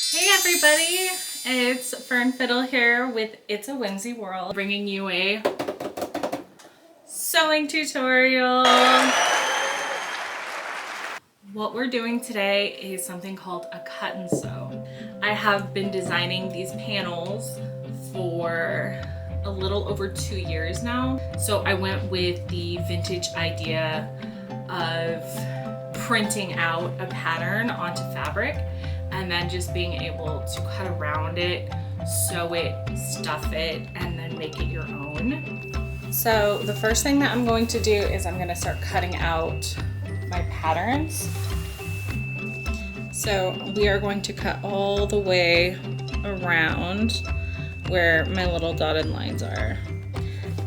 Hey everybody, it's Fern Fiddle here with It's a Whimsy World, bringing you a sewing tutorial. What we're doing today is something called a cut and sew. I have been designing these panels for a little over 2 years now. So I went with the vintage idea of printing out a pattern onto fabric and then just being able to cut around it, sew it, stuff it, and then make it your own. So the first thing that I'm going to do is I'm going to start cutting out my patterns. So we are going to cut all the way around where my little dotted lines are.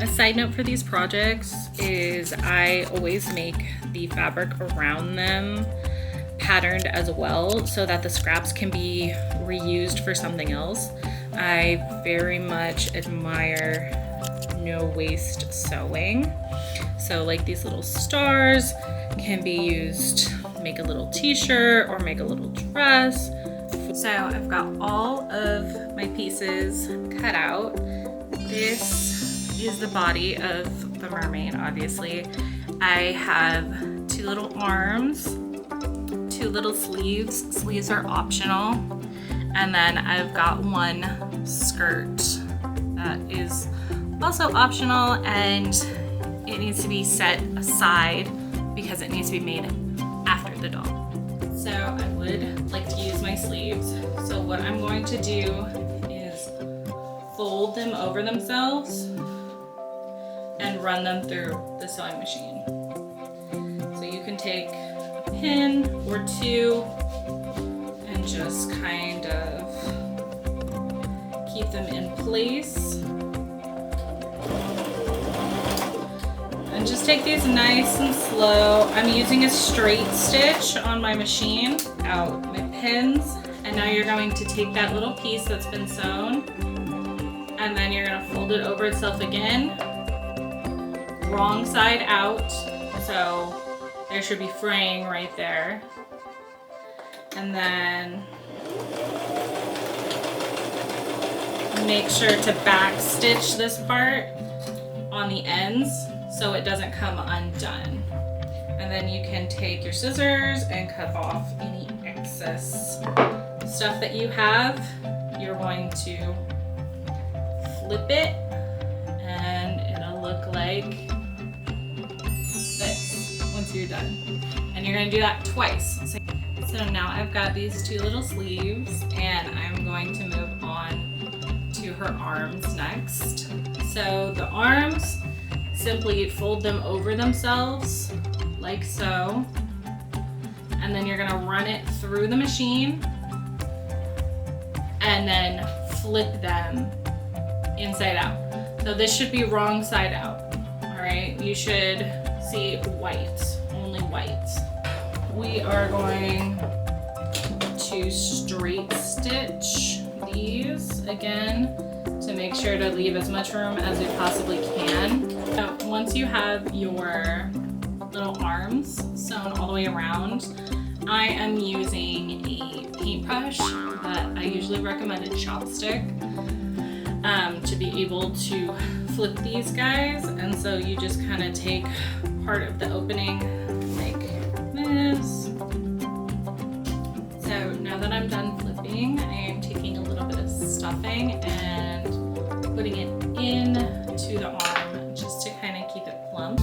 A side note for these projects is I always make the fabric around them patterned as well so that the scraps can be reused for something else. I very much admire no waste sewing. So like these little stars can be used to make a little t-shirt or make a little dress. So I've got all of my pieces cut out. This is the body of the mermaid, obviously. I have 2 little arms, 2 little sleeves. Sleeves are optional. And then I've got 1 skirt that is also optional, and it needs to be set aside because it needs to be made after the doll. So I would like to use my sleeves. So what I'm going to do is fold them over themselves and run them through the sewing machine. So you can take a pin or 2 and just kind of keep them in place. And just take these nice and slow. I'm using a straight stitch on my machine. Out my pins, and now you're going to take that little piece that's been sewn and then you're going to fold it over itself again, wrong side out, so there should be fraying right there. And then make sure to back stitch this part on the ends so it doesn't come undone. And then you can take your scissors and cut off any excess stuff that you have. You're going to flip it and it'll look like this once you're done. And you're going to do that twice. So now I've got these 2 little sleeves and I'm going to move on to her arms next. So the arms, simply fold them over themselves like so, and then you're going to run it through the machine and then flip them inside out. So this should be wrong side out. All right, you should see white, only white. We are going to straight stitch these again to make sure to leave as much room as we possibly can. So once you have your little arms sewn all the way around, I am using a paintbrush, but I usually recommend a chopstick to be able to flip these guys. And so you just kind of take part of the opening like this. So now that I'm done flipping, I am taking a little bit of stuffing and putting it into the arm just to kind of keep it plump.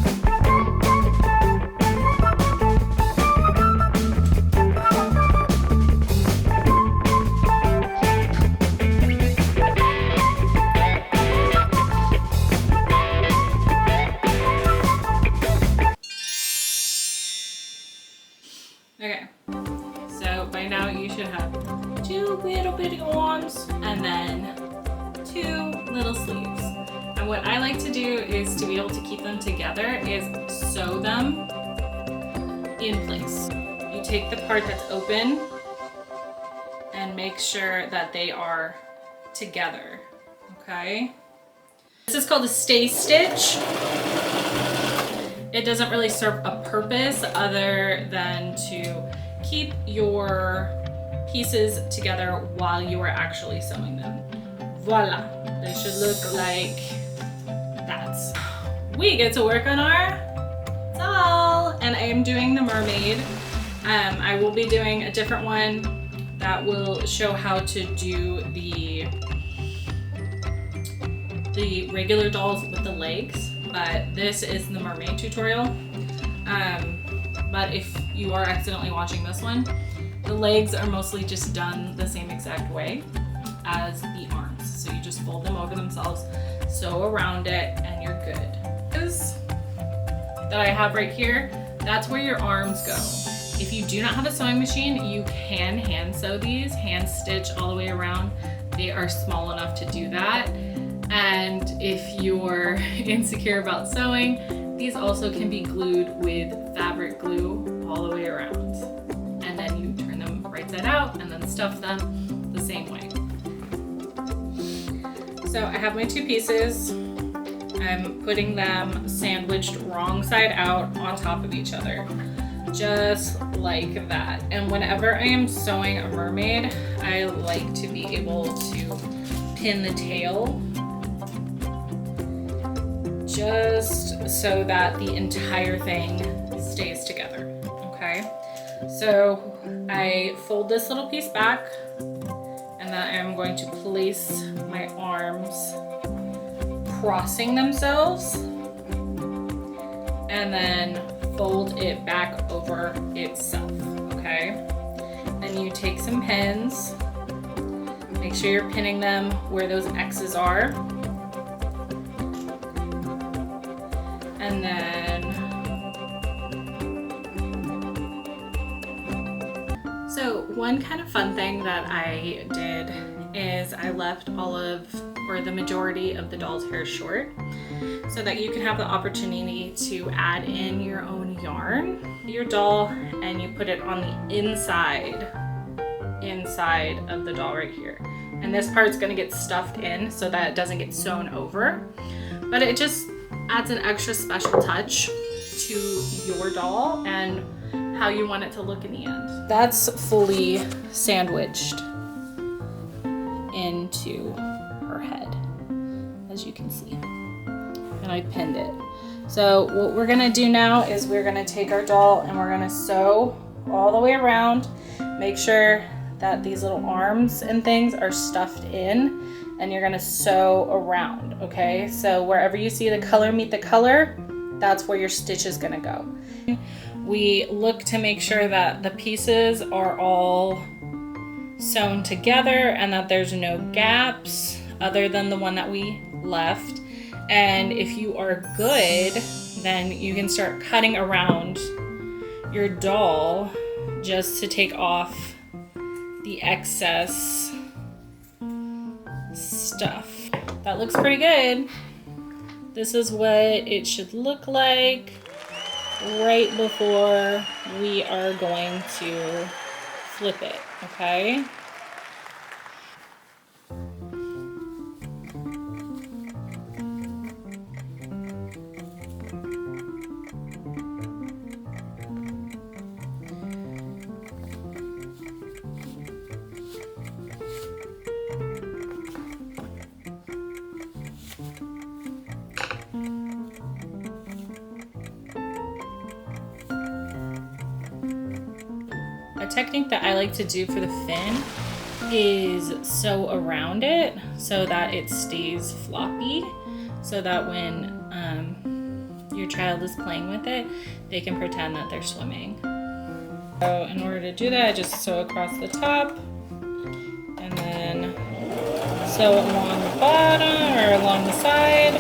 Okay, so by now you should have 2 little bitty arms and then 2 little sleeves. And what I like to do is to be able to keep them together is sew them in place. You take the part that's open and make sure that they are together, okay? This is called a stay stitch. It doesn't really serve a purpose other than to keep your pieces together while you are actually sewing them. Voila, they should look like that. We get to work on our doll, and I am doing the mermaid. I will be doing a different one that will show how to do the regular dolls with the legs, but this is the mermaid tutorial. But if you are accidentally watching this one, the legs are mostly just done the same exact way as the arms. So you just fold them over themselves, sew around it, and you're good. This that I have right here, that's where your arms go. If you do not have a sewing machine, you can hand sew these, hand stitch all the way around. They are small enough to do that. And if you're insecure about sewing, these also can be glued with fabric glue all the way around. And then you turn them right side out and then stuff them the same way. So I have my two pieces. I'm putting them sandwiched wrong side out on top of each other, just like that. And whenever I am sewing a mermaid, I like to be able to pin the tail just so that the entire thing stays together, okay? So I fold this little piece back, and then I'm going to place my arms crossing themselves, and then fold it back over itself, okay? Then you take some pins, make sure you're pinning them where those X's are, and then, so one kind of fun thing that I did is I left the majority of the doll's hair short so that you can have the opportunity to add in your own yarn, your doll, and you put it on the inside of the doll right here. And this part's gonna get stuffed in so that it doesn't get sewn over, but it just adds an extra special touch to your doll and how you want it to look in the end. That's fully sandwiched into her head, as you can see. And I pinned it. So what we're gonna do now is we're gonna take our doll and we're gonna sew all the way around. Make sure that these little arms and things are stuffed in, and you're gonna sew around, okay? So wherever you see the color meet the color, that's where your stitch is gonna go. We look to make sure that the pieces are all sewn together and that there's no gaps other than the one that we left. And if you are good, then you can start cutting around your doll just to take off the excess stuff. That looks pretty good. This is what it should look like right before we are going to flip it, okay? A technique that I like to do for the fin is sew around it so that it stays floppy, so that when your child is playing with it, they can pretend that they're swimming. So in order to do that, I just sew across the top and then sew along the bottom or along the side.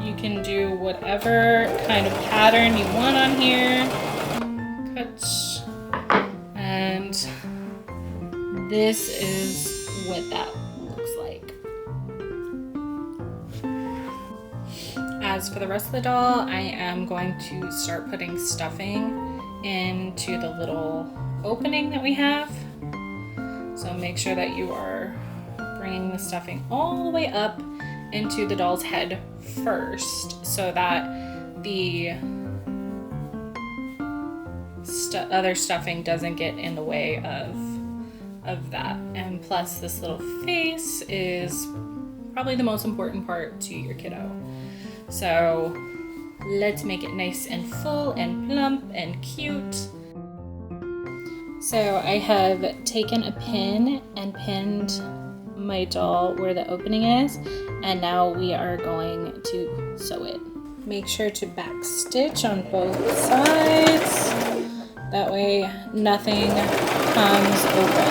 You can do whatever kind of pattern you want on here. And this is what that looks like. As for the rest of the doll, I am going to start putting stuffing into the little opening that we have. So make sure that you are bringing the stuffing all the way up into the doll's head first so that the other stuffing doesn't get in the way of that. And plus, this little face is probably the most important part to your kiddo. So let's make it nice and full and plump and cute. So I have taken a pin and pinned my doll where the opening is, and now we are going to sew it. Make sure to back stitch on both sides. That way nothing comes open.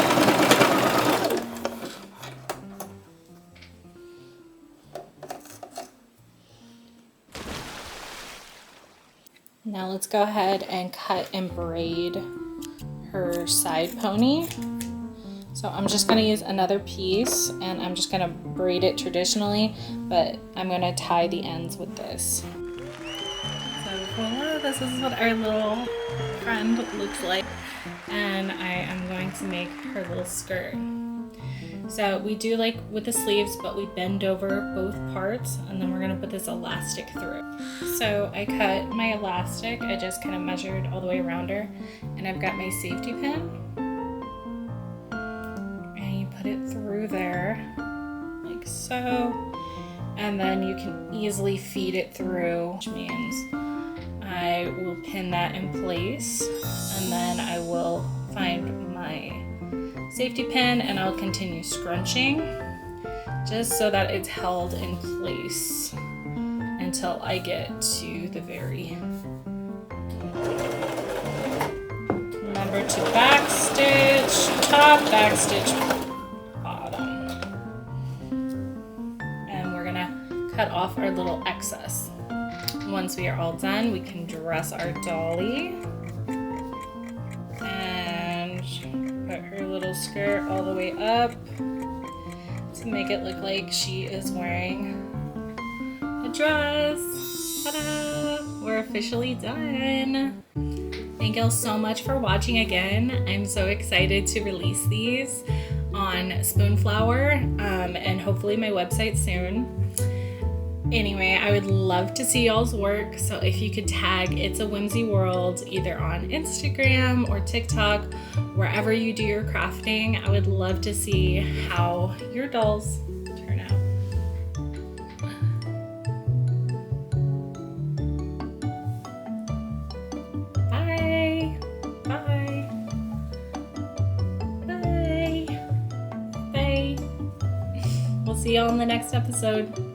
Now let's go ahead and cut and braid her side pony. So I'm just gonna use another piece and I'm just gonna braid it traditionally, but I'm gonna tie the ends with this. So voila, this is what our little friend looks like. And I am going to make her little skirt. So we do like with the sleeves, but we bend over both parts and then we're gonna put this elastic through. So I cut my elastic, I just kind of measured all the way around her, and I've got my safety pin. And you put it through there, like so. And then you can easily feed it through, which means I will pin that in place, and then I will find my safety pin and I'll continue scrunching just so that it's held in place until I get to the very. Remember to back stitch top, back stitch bottom. And we're gonna cut off our little excess. Once we are all done, we can dress our dolly and put her little skirt all the way up to make it look like she is wearing a dress. Ta-da! We're officially done. Thank you all so much for watching again. I'm so excited to release these on Spoonflower and hopefully my website soon. Anyway, I would love to see y'all's work, so if you could tag It's a Whimsy World either on Instagram or TikTok, wherever you do your crafting, I would love to see how your dolls turn out. Bye! Bye! Bye! Bye! We'll see y'all in the next episode.